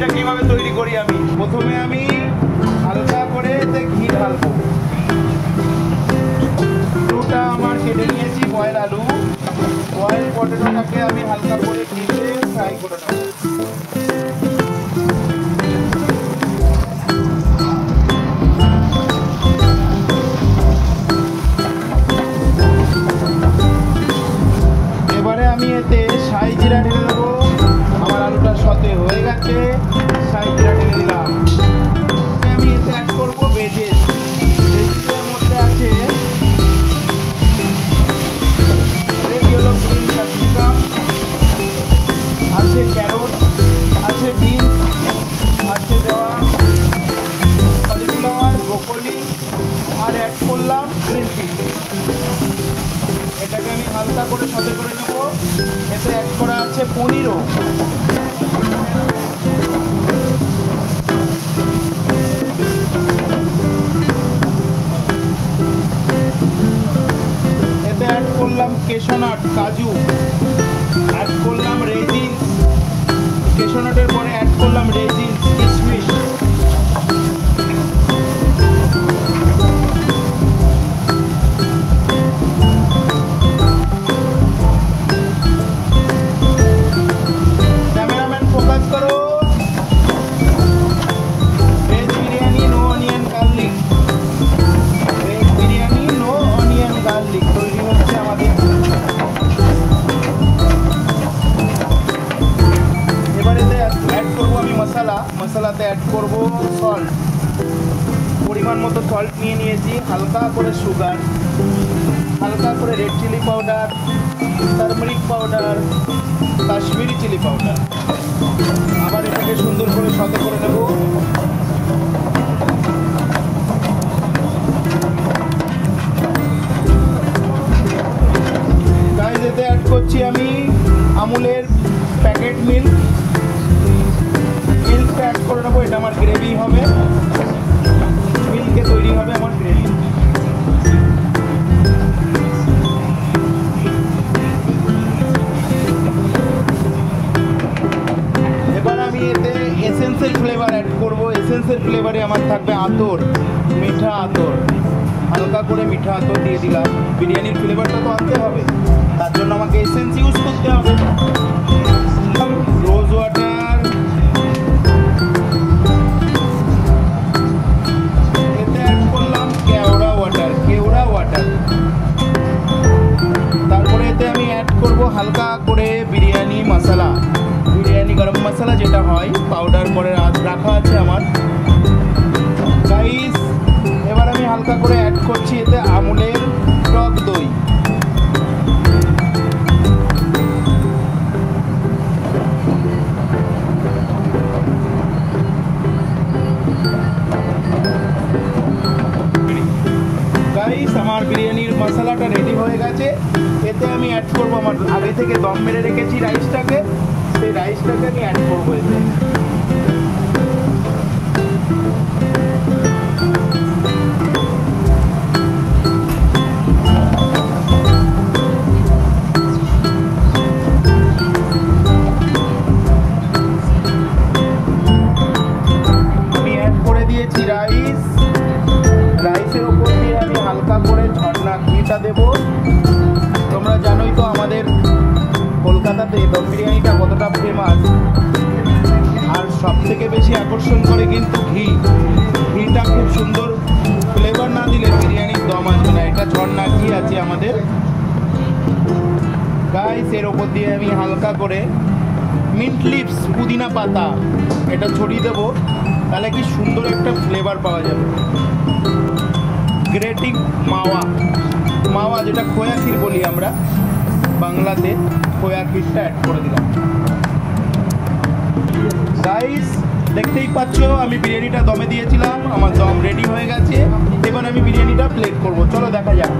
বিরিয়ানিটা কিভাবে তৈরি করি আমি। প্রথমে আমি হালকা করে এতে ঘি ঢালবো। আলুটা আমার কেটে নিয়েছি, বয়েল আলু। বয়েল পটেটোটাকে আমি হালকা করে ঘিতে ফ্রাই করে নেব। এবারে আমি এতে শাহি জিরা ঢেলে দেবো। আমার আলুটা সতে হয়ে গেছে, শাহি জিরা ঢেলে দিলাম। আমি এতে অ্যাড করবো ভেজেস। ভেজেসের মধ্যে আছে রেড ইয়েলো গ্রিন ক্যাপসিকাম, আছে ক্যারট, আছে বিনস, আছে দেওয়া কলিফ্লাওয়ার, ব্রোকলি, আর অ্যাড করলাম গ্রিন পিস। এটাকে আমি হালকা করে সতে করে নেব। এতে অ্যাড করা আছে পনিরও। এতে অ্যাড করলাম কেশনাট, কাজু, অ্যাড করলাম রেজিনস। কেশনাটের পরে অ্যাড করলাম রেজিনস, কিশমিশ। ক্যামেরাম্যান ফোকাস করো। Veg biryani no onion garlic. Veg biryani no onion garlic তৈরি হচ্ছে আমাদের। এবারে অ্যাড করবো আমি মশলা। মশলাতে অ্যাড করবো সল্ট। পরিমাণ মতো সল্ট নিয়ে নিয়েছি, হালকা করে সুগার, হালকা করে red chilli powder, turmeric powder, Kashmiri chilli powder. আবার এটাকে সুন্দর করে সতে করে নেব। গাইস, এতে অ্যাড করছি আমি আমুলের প্যাকেট মিল্ক। মিল্কটা অ্যাড করে নেবো। এটা আমার গ্রেভি হবে, মিল্কে তৈরি হবে আমার গ্রেভি। এবার আমি এতে এসেন্সের ফ্লেভার অ্যাড করবো। এসেন্সের ফ্লেভারে আমার থাকবে আতর, মিঠা আতর। হালকা করে মিঠা আতর দিয়ে দিলাম। বিরিয়ানির ফ্লেভারটা তো আনতে হবে, তার জন্য আমাকে এসেন্স ইউজ করতে হবে। রোজ ওয়াটার, এতে অ্যাড করলাম কেওড়া ওয়াটার, কেওড়া ওয়াটার। তারপরে এতে আমি অ্যাড করবো হালকা করে বিরিয়ানি মশলা, বিরিয়ানি গরম মশলা যেটা হয়, পাউডার করে রাখা আছে আমার। গাইস, এবার আমি হালকা করে অ্যাড করছি এতে আমুলের টক দই। গাইস, আমার বিরিয়ানির মশলাটা রেডি হয়ে গেছে। এতে আমি অ্যাড করবো আমার আগে থেকে দম মেরে রেখেছি রাইসটাকে। সেই রাইসটাকে আমি অ্যাড করবো এতে। আমি অ্যাড করে দিয়েছি রাইস। রাইসের উপর দিয়ে আমি হালকা করে ঝর্ণা ঘিটা দেবো। তোমরা জানোই তো আমাদের কলকাতাতে দম বিরিয়ানিটা কতটা ফেমাস। আর সব থেকে বেশি আকর্ষণ করে কিন্তু ঘি। ঘিটা খুব সুন্দর ফ্লেভার না দিলে বিরিয়ানির দম আসবে না। এটা ঝর্ণা ঘি আছে আমাদের। গাইস, এর ওপর দিয়ে আমি হালকা করে মিন্ট লিভস, পুদিনা পাতা, এটা ছড়িয়ে দেবো। তাহলে কি সুন্দর একটা ফ্লেভার পাওয়া যাবে। গ্রেটিং মাওয়া, মাওয়া যেটা খোয়া ক্ষীর বলি আমরা বাংলাতে, খোয়া ক্ষীরটা অ্যাড করে দিলাম। গাইস, দেখতেই পাচ্ছ আমি বিরিয়ানিটা দমে দিয়েছিলাম, আমার দম রেডি হয়ে গেছে। এবার আমি বিরিয়ানিটা প্লেট করব, চলো দেখা যাক।